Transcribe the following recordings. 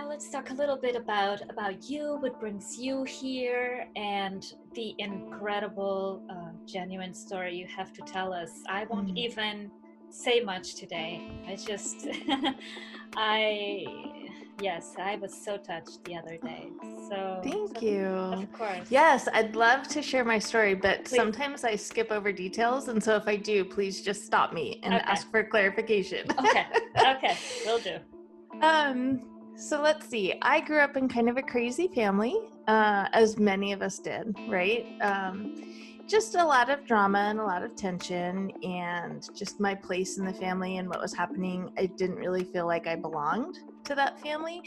let's talk a little bit about you, what brings you here, and the incredible, genuine story you have to tell us. I won't even say much today. I just, I, yes, I was so touched the other day. Thank you. Of course. Yes, I'd love to share my story, but Please. sometimes I skip over details. And so if I do, please just stop me and ask for clarification. Okay, will do. So let's see. I grew up in kind of a crazy family, as many of us did, right? Just a lot of drama and a lot of tension, and just my place in the family and what was happening. I didn't really feel like I belonged to that family.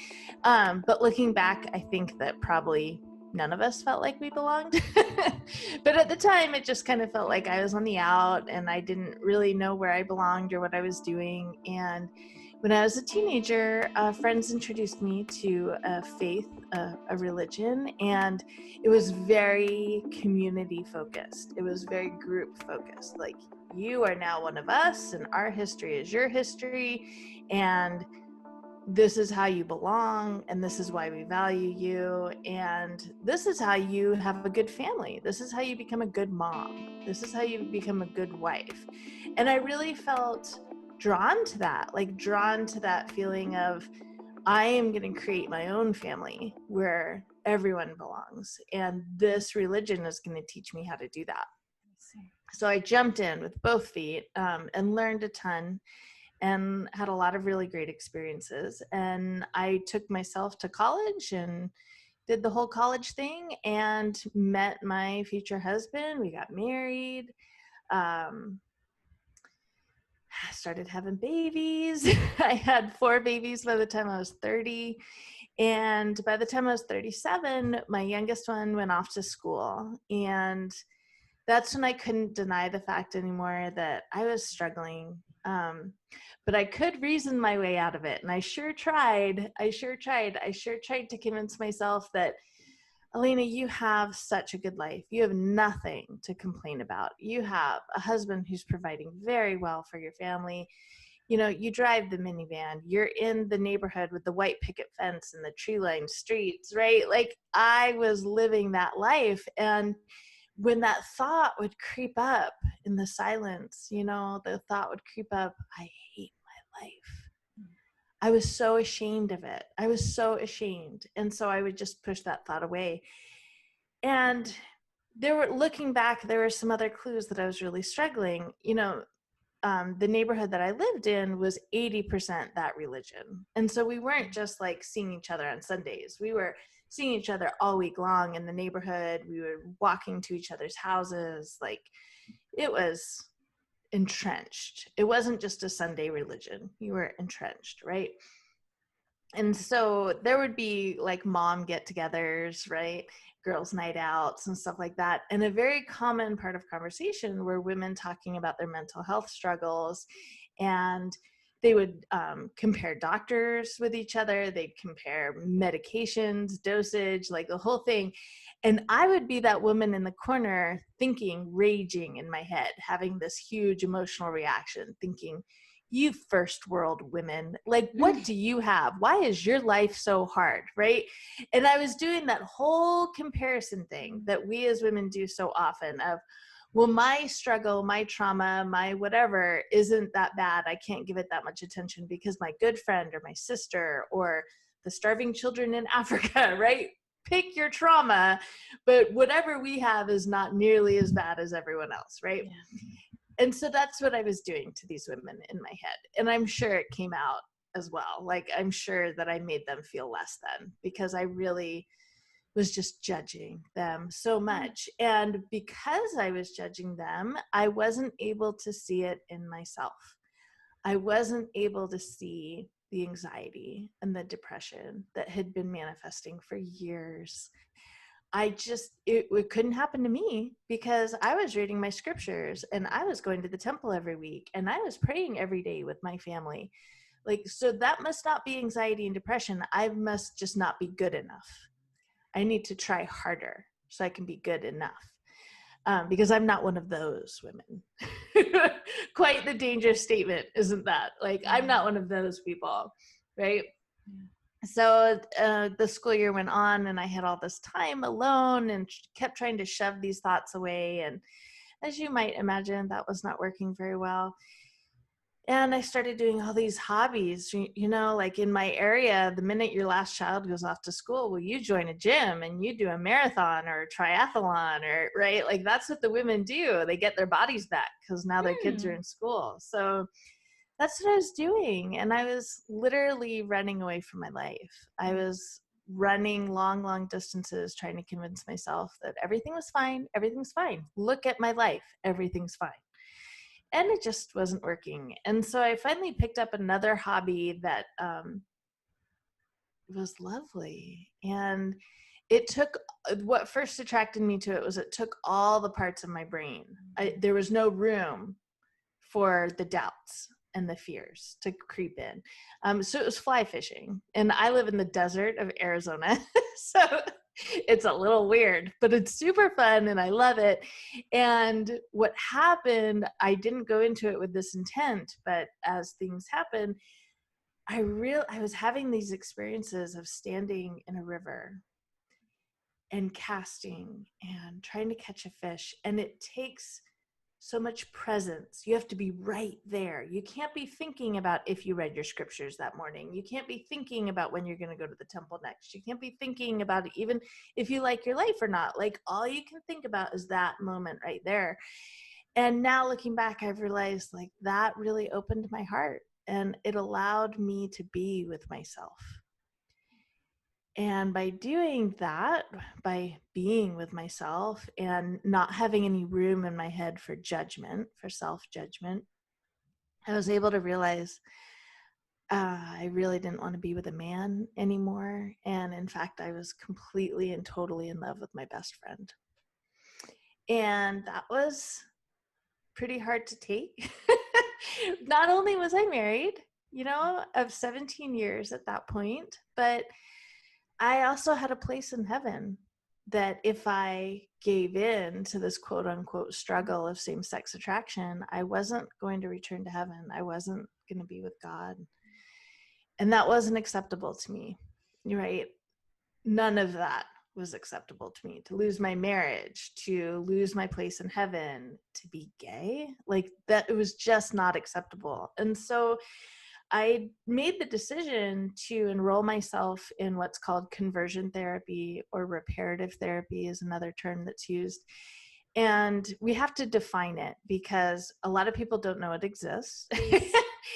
But looking back, I think that probably none of us felt like we belonged. But at the time, it just kind of felt like I was on the out and I didn't really know where I belonged or what I was doing. And when I was a teenager, friends introduced me to a faith, a religion, and it was very community focused. It was very group focused. Like, you are now one of us and our history is your history, and this is how you belong, and this is why we value you, and this is how you have a good family. This is how you become a good mom. This is how you become a good wife. And I really felt drawn to that feeling of, I am going to create my own family where everyone belongs, and this religion is going to teach me how to do that. So I jumped in with both feet, and learned a ton and had a lot of really great experiences. And I took myself to college and did the whole college thing and met my future husband. We got married. Started having babies. I had 4 babies by the time I was 30. And by the time I was 37, my youngest one went off to school. And that's when I couldn't deny the fact anymore that I was struggling. But I could reason my way out of it. And I sure tried. I sure tried to convince myself that, Elena, you have such a good life. You have nothing to complain about. You have a husband who's providing very well for your family. You know, you drive the minivan. You're in the neighborhood with the white picket fence and the tree-lined streets, right? Like, I was living that life. And when that thought would creep up in the silence, the thought would creep up, I hate my life. I was so ashamed of it. I was so ashamed. And so I would just push that thought away. And looking back, there were some other clues that I was really struggling. The neighborhood that I lived in was 80% that religion. And so we weren't just like seeing each other on Sundays. We were seeing each other all week long in the neighborhood. We were walking to each other's houses. Like, it was entrenched. It wasn't just a Sunday religion. You were entrenched, right? And so there would be like mom get-togethers, right? Girls' night outs and stuff like that. And a very common part of conversation were women talking about their mental health struggles. And they would compare doctors with each other. They'd compare medications, dosage, like the whole thing. And I would be that woman in the corner thinking, raging in my head, having this huge emotional reaction, thinking, you first world women, like, what do you have? Why is your life so hard, right? And I was doing that whole comparison thing that we as women do so often of, well, my struggle, my trauma, my whatever isn't that bad. I can't give it that much attention because my good friend or my sister or the starving children in Africa, right? Pick your trauma, but whatever we have is not nearly as bad as everyone else, right? Yeah. And so that's what I was doing to these women in my head. And I'm sure it came out as well. Like, I'm sure that I made them feel less than, because I really was just judging them so much. And because I was judging them, I wasn't able to see it in myself. I wasn't able to see the anxiety and the depression that had been manifesting for years. It couldn't happen to me because I was reading my scriptures and I was going to the temple every week and I was praying every day with my family. Like, so that must not be anxiety and depression. I must just not be good enough. I need to try harder so I can be good enough. Because I'm not one of those women. Quite the dangerous statement, isn't that? Like, I'm not one of those people, right? So the school year went on, and I had all this time alone and kept trying to shove these thoughts away. And as you might imagine, that was not working very well. And I started doing all these hobbies, like in my area, the minute your last child goes off to school, well, you join a gym and you do a marathon or a triathlon, or right. Like that's what the women do. They get their bodies back because now their kids are in school. So that's what I was doing. And I was literally running away from my life. I was running long, long distances, trying to convince myself that everything was fine. Everything's fine. Look at my life. Everything's fine. And it just wasn't working. And so I finally picked up another hobby that was lovely. And it took, what first attracted me to it was it took all the parts of my brain. There was no room for the doubts and the fears to creep in. So it was fly fishing. And I live in the desert of Arizona. So it's a little weird, but it's super fun and I love it. And what happened, I didn't go into it with this intent, but as things happen, I was having these experiences of standing in a river and casting and trying to catch a fish. And it takes so much presence. You have to be right there. You can't be thinking about if you read your scriptures that morning. You can't be thinking about when you're going to go to the temple next. You can't be thinking about it even if you like your life or not. Like all you can think about is that moment right there. And now looking back, I've realized like that really opened my heart and it allowed me to be with myself. And by doing that, by being with myself and not having any room in my head for judgment, for self-judgment, I was able to realize I really didn't want to be with a man anymore. And in fact, I was completely and totally in love with my best friend. And that was pretty hard to take. Not only was I married, of 17 years at that point, but I also had a place in heaven that if I gave in to this quote unquote struggle of same-sex attraction, I wasn't going to return to heaven. I wasn't going to be with God. And that wasn't acceptable to me, right? None of that was acceptable to me. To lose my marriage, to lose my place in heaven, to be gay, like that, it was just not acceptable. And so I made the decision to enroll myself in what's called conversion therapy, or reparative therapy is another term that's used. And we have to define it because a lot of people don't know it exists.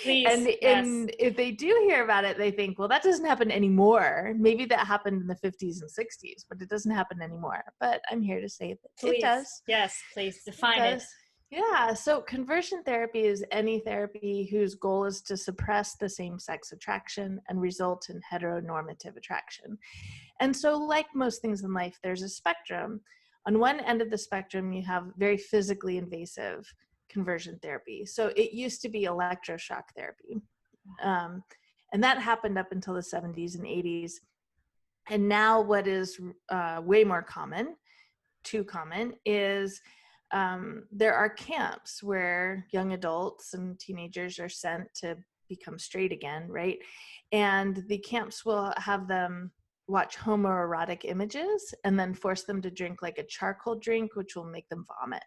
Please, and if they do hear about it, they think, well, that doesn't happen anymore. Maybe that happened in the 50s and 60s, but it doesn't happen anymore. But I'm here to say that it does. Yes, please define it. Yeah, so conversion therapy is any therapy whose goal is to suppress the same-sex attraction and result in heteronormative attraction. And so like most things in life, there's a spectrum. On one end of the spectrum, you have very physically invasive conversion therapy. So it used to be electroshock therapy. And that happened up until the 70s and 80s. And now what is way more common, too common, is there are camps where young adults and teenagers are sent to become straight again, right? And the camps will have them watch homoerotic images and then force them to drink like a charcoal drink, which will make them vomit.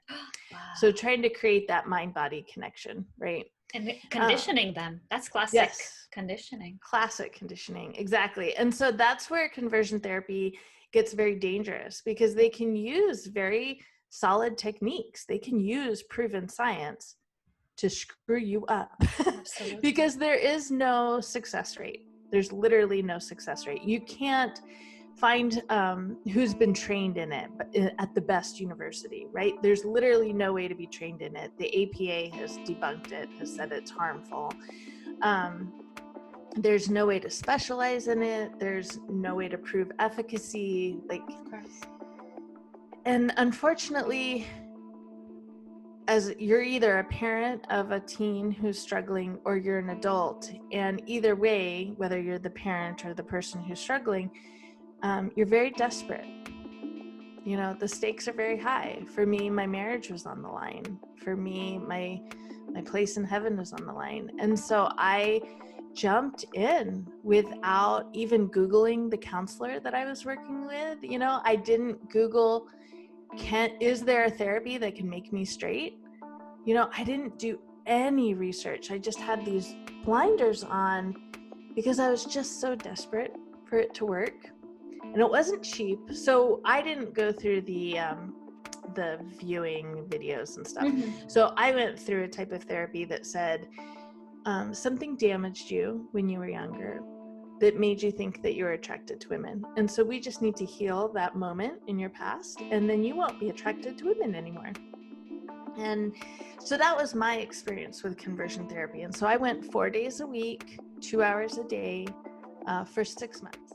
Wow. So trying to create that mind-body connection, right? And conditioning them. That's classic. Yes. Conditioning. Classic conditioning, exactly. And so that's where conversion therapy gets very dangerous because they can use very solid techniques. They can use proven science to screw you up because there is no success rate. There's literally no success rate. You can't find who's been trained in it at the best university, right? There's literally no way to be trained in it. The APA has debunked it, has said it's harmful. There's no way to specialize in it. There's no way to prove efficacy. And unfortunately, as you're either a parent of a teen who's struggling or you're an adult, and either way, whether you're the parent or the person who's struggling, you're very desperate. The stakes are very high. For me, my marriage was on the line. For me, my place in heaven was on the line. And so I jumped in without even Googling the counselor that I was working with. You know, I didn't Google, is there a therapy that can make me straight? You know, I didn't do any research. I just had these blinders on because I was just so desperate for it to work. And it wasn't cheap. So I didn't go through the viewing videos and stuff. So I went through a type of therapy that said, something damaged you when you were younger that made you think that you were attracted to women. And so we just need to heal that moment in your past, and then you won't be attracted to women anymore. And so that was my experience with conversion therapy. And so I went 4 days a week, 2 hours a day, for 6 months.